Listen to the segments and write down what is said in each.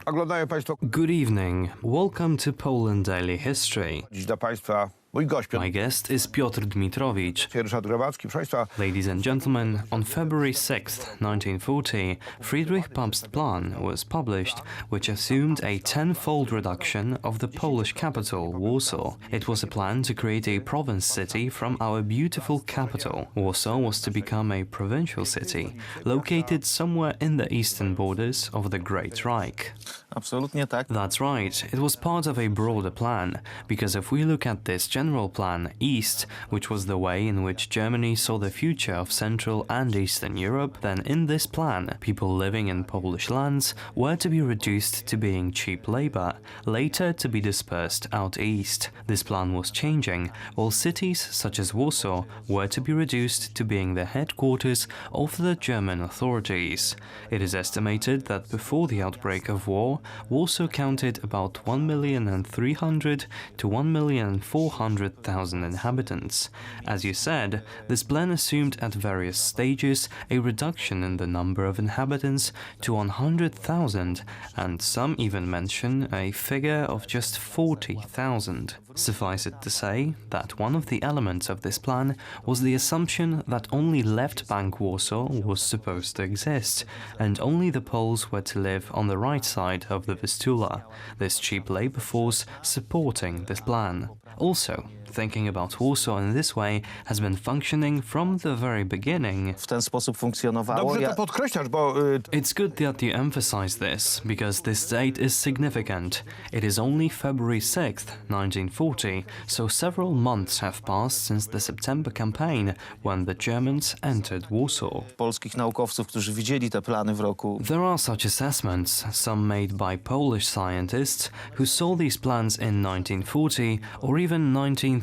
Oglądają Państwo Good evening. Welcome to Poland Daily History. dziś dla Państwa mój gość My guest is Piotr Dmitrowicz. Ryszard Gromadzki. Proszę Państwa, Ladies and gentlemen, on February 6th, 1940, Friedrich Pabst Plan was published, which assumed a tenfold reduction of the Polish capital, Warsaw. It was a plan to create a province city from our beautiful capital. Warsaw was to become a provincial city, located somewhere in the eastern borders of the Great Reich. Absolutnie tak. That's right, it was part of a broader plan, because if we look at this general plan, East, which was the way in which Germany saw the future of Central and Eastern Europe, then in this plan, people living in Polish lands were to be reduced to being cheap labor, later to be dispersed out east. This plan was changing, while cities such as Warsaw were to be reduced to being the headquarters of the German authorities. It is estimated that before the outbreak of war, Warsaw counted about 1,300,000 to 1,400,000 inhabitants. As you said, this plan assumed at various stages a reduction in the number of inhabitants to 100,000, and some even mention a figure of just 40,000. Suffice it to say that one of the elements of this plan was the assumption that only left bank Warsaw was supposed to exist, and only the Poles were to live on the right side of the Vistula, this cheap labor force supporting this plan. Also, thinking about Warsaw in this way has been functioning from the very beginning. W ten sposób funkcjonowało. dobrze to podkreślasz, bo It's good that you emphasize this, because this date is significant. It is only February 6th, 1940, so several months have passed since the September campaign, when the Germans entered Warsaw. polskich naukowców, którzy widzieli te plany w roku. There are such assessments, some made by Polish scientists, who saw these plans in 1940 or even 1939.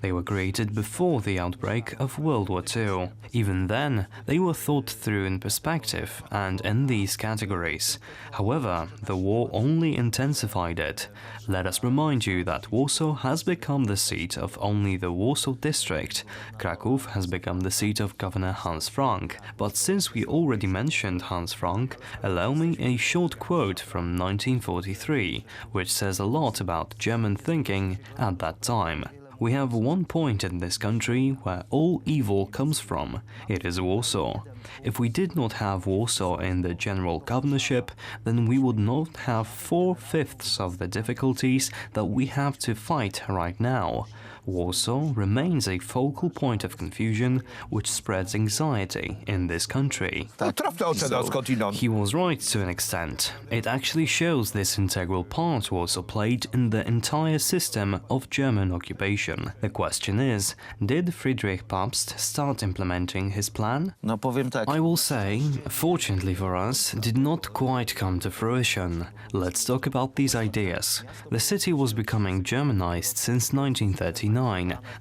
They were created before the outbreak of World War II. Even then, they were thought through in perspective and in these categories. However, the war only intensified it. Let us remind you that Warsaw has become the seat of only the Warsaw district. Kraków has become the seat of Governor Hans Frank. But since we already mentioned Hans Frank, allow me a short quote from 1943, which says a lot about German thinking at that time. We have one point in this country where all evil comes from. It is Warsaw. If we did not have Warsaw in the general governorship, then we would not have 4/5 of the difficulties that we have to fight right now. Warsaw remains a focal point of confusion which spreads anxiety in this country. trafna ocena skądinąd. He was right to an extent. It actually shows this integral part Warsaw played in the entire system of German occupation. The question is, did Friedrich Pabst start implementing his plan? No powiem tak. I will say, fortunately for us, did not quite come to fruition. Let's talk about these ideas. The city was becoming Germanized since 1939.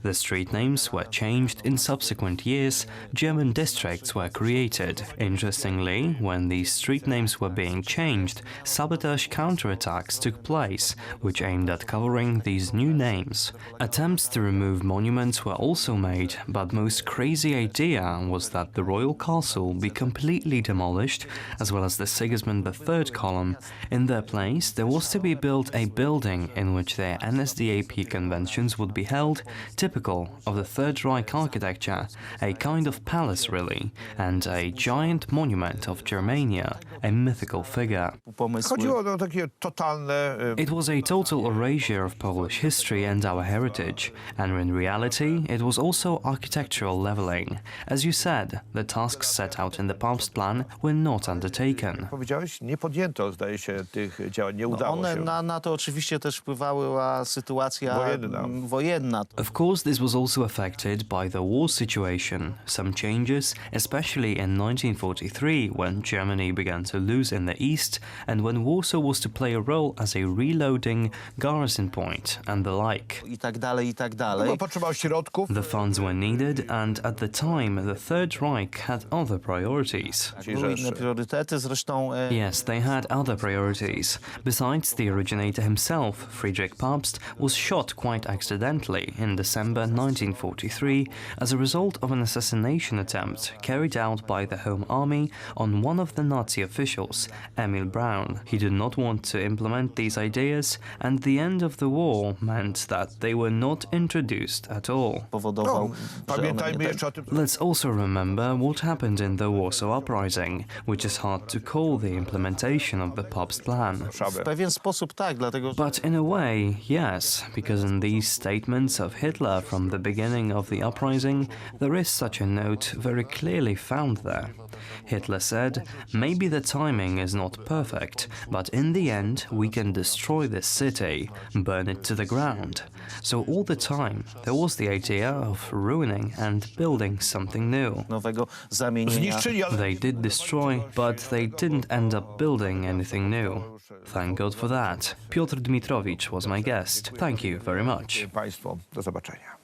The street names were changed in subsequent years, German districts were created. Interestingly, when these street names were being changed, sabotage counterattacks took place, which aimed at covering these new names. Attempts to remove monuments were also made, but most crazy idea was that the royal castle be completely demolished, as well as the Sigismund III column. In their place, there was to be built a building in which the NSDAP conventions would be held, typical of the Third Reich architecture, a kind of palace really, and a giant monument of Germania, a mythical figure. Pomysły. Chodziło o takie totalne It was a total erasure of Polish history and our heritage, and in reality it was also architectural leveling. As you said, the tasks set out in the Pabst Plan were not undertaken. powiedziałeś, nie podjęto, zdaje się, tych działań, nie udało One się. na to oczywiście też wpływała sytuacja wojenna. Of course, this was also affected by the war situation. Some changes, especially in 1943, when Germany began to lose in the east, and when Warsaw was to play a role as a reloading garrison point, and the like. I tak dalej, i tak dalej. Bo potrzebował środków. The funds were needed, and at the time, the Third Reich had other priorities. Były inne priorytety, zresztą Yes, they had other priorities. Besides, the originator himself, Friedrich Pabst, was shot quite accidentally eventually, in December 1943, as a result of an assassination attempt carried out by the Home Army on one of the Nazi officials, Emil Braun. He did not want to implement these ideas, and the end of the war meant that they were not introduced at all. Pamiętajmy jeszcze o tym. Let's also remember what happened in the Warsaw Uprising, which is hard to call the implementation of the Pabst Plan. W pewien sposób tak, dlatego But in a way, yes, because in these statements of Hitler from the beginning of the uprising, there is such a note very clearly found there. Hitler said, maybe the timing is not perfect, but in the end we can destroy this city, burn it to the ground. So all the time there was the idea of ruining and building something new. nowego zamienienia. Zniszczyli, ale They did destroy, but they didn't end up building anything new. Thank God for that. Piotr Dmitrowicz was my guest. Thank you very much. Państwo, do zobaczenia.